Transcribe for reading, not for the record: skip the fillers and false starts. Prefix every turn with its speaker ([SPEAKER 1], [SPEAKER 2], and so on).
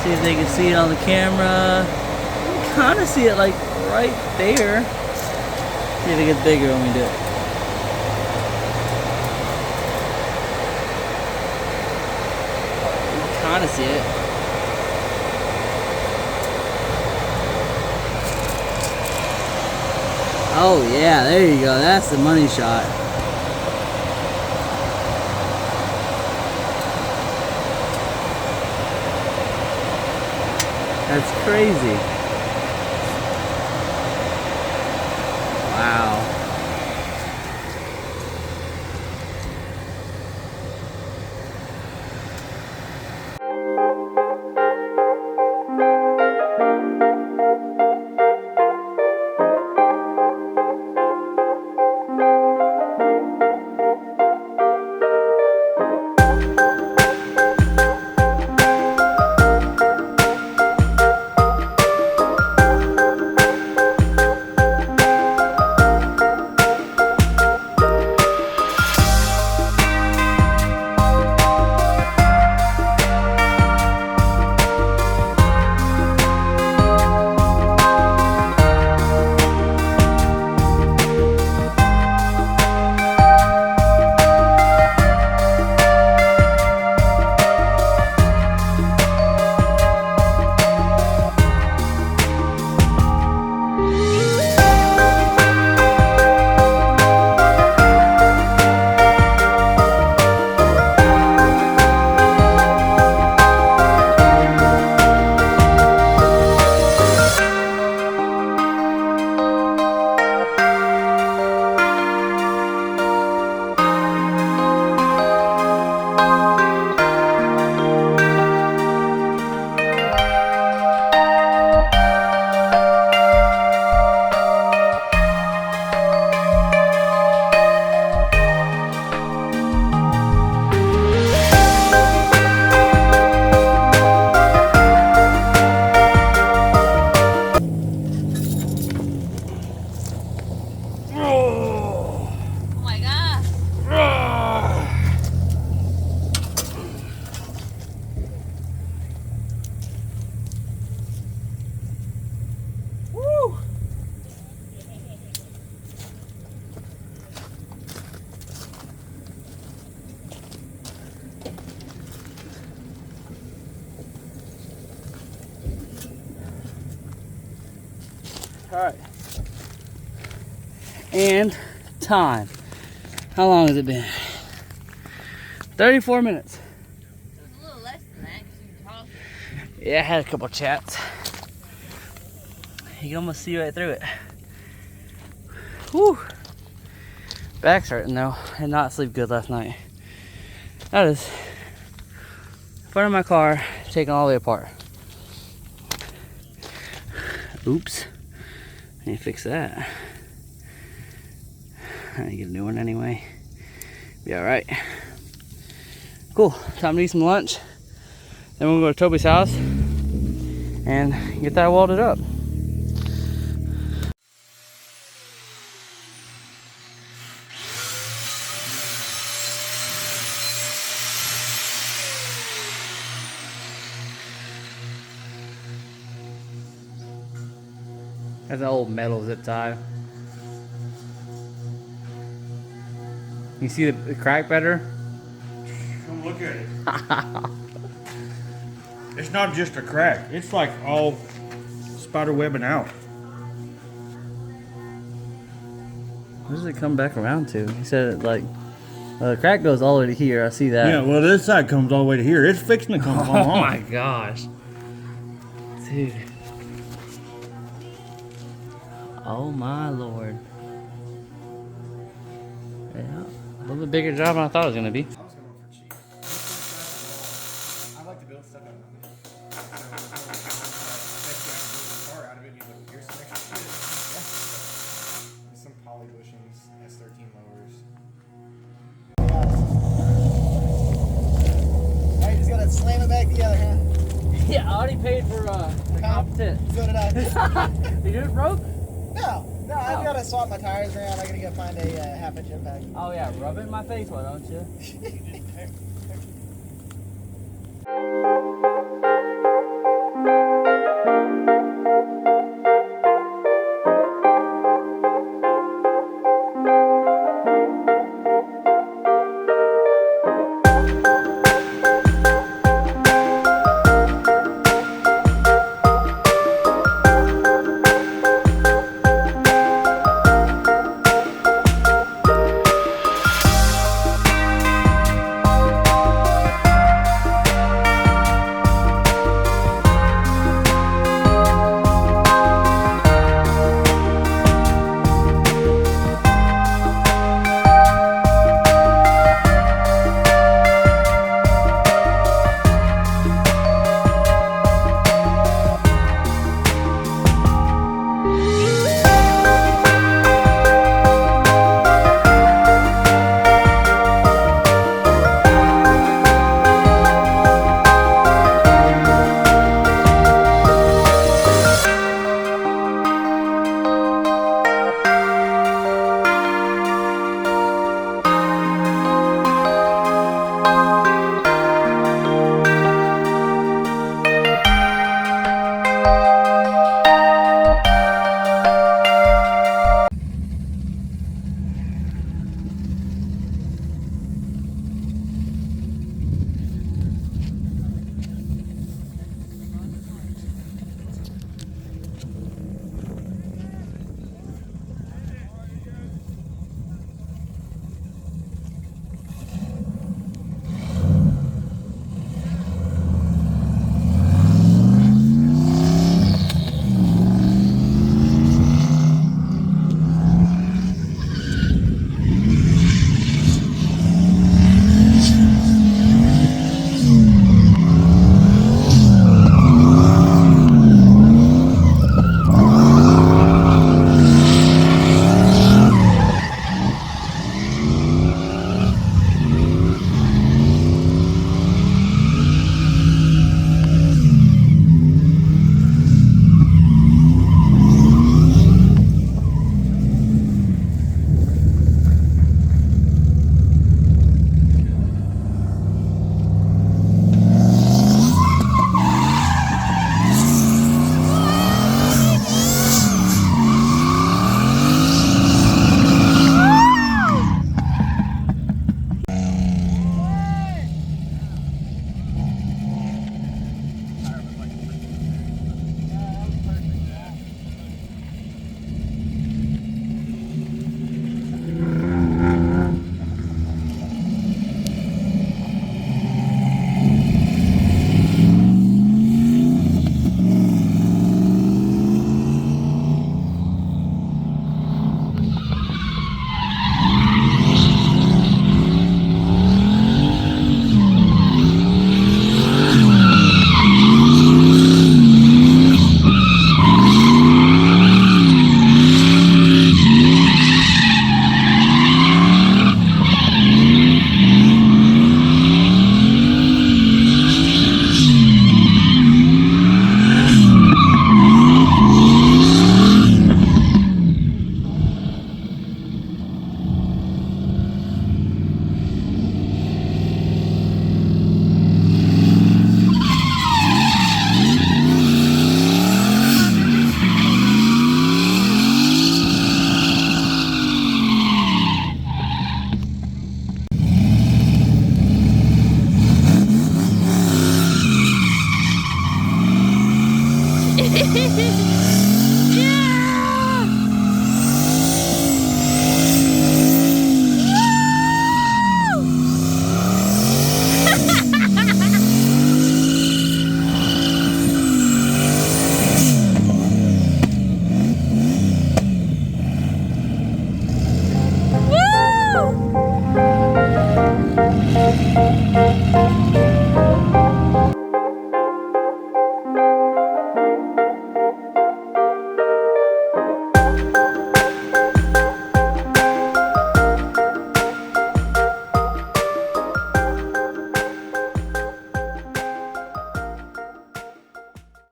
[SPEAKER 1] See if they can see it on the camera. You can kind of see it like right there. See if it gets bigger when we do it. You can kind of see it. Oh yeah, there you go. That's the money shot. That's crazy. Wow. Alright. And time. How long has it been? 34 minutes.
[SPEAKER 2] It was a little less than that because you were talking.
[SPEAKER 1] Yeah, I had a couple chats. You can almost see right through it. Whew. Back's hurting though. I did not sleep good last night. That is front of my car taken all the way apart. Oops. I need to fix that. I need to get a new one anyway. Be alright. Cool. Time to eat some lunch. Then we'll go to Toby's house and get that welded up. That's an old metal zip tie. You see the crack better?
[SPEAKER 3] Come look at it. It's not just a crack. It's like all spider webbing out.
[SPEAKER 1] What does it come back around to? He said it like, the crack goes all the way to here. I see that.
[SPEAKER 3] Yeah, well, this side comes all the way to here. It's fixing to come all
[SPEAKER 1] Oh
[SPEAKER 3] on.
[SPEAKER 1] my gosh. Dude. Oh my lord. Yeah, a little bit bigger job than I thought it was gonna be.
[SPEAKER 4] I was going for cheap. I like to build stuff out of it. Car out of it. Here's some extra shit. Yeah. Some poly bushings, S13 lowers. Alright, just gotta slam it back together, huh?
[SPEAKER 1] Yeah, I already paid for the competent.
[SPEAKER 4] So did I.
[SPEAKER 1] You do it broke?
[SPEAKER 4] No, I've gotta swap my tires around. I gotta go find a half-inch impact.
[SPEAKER 1] Oh yeah, rub it in my face, why don't you?
[SPEAKER 2] Woo!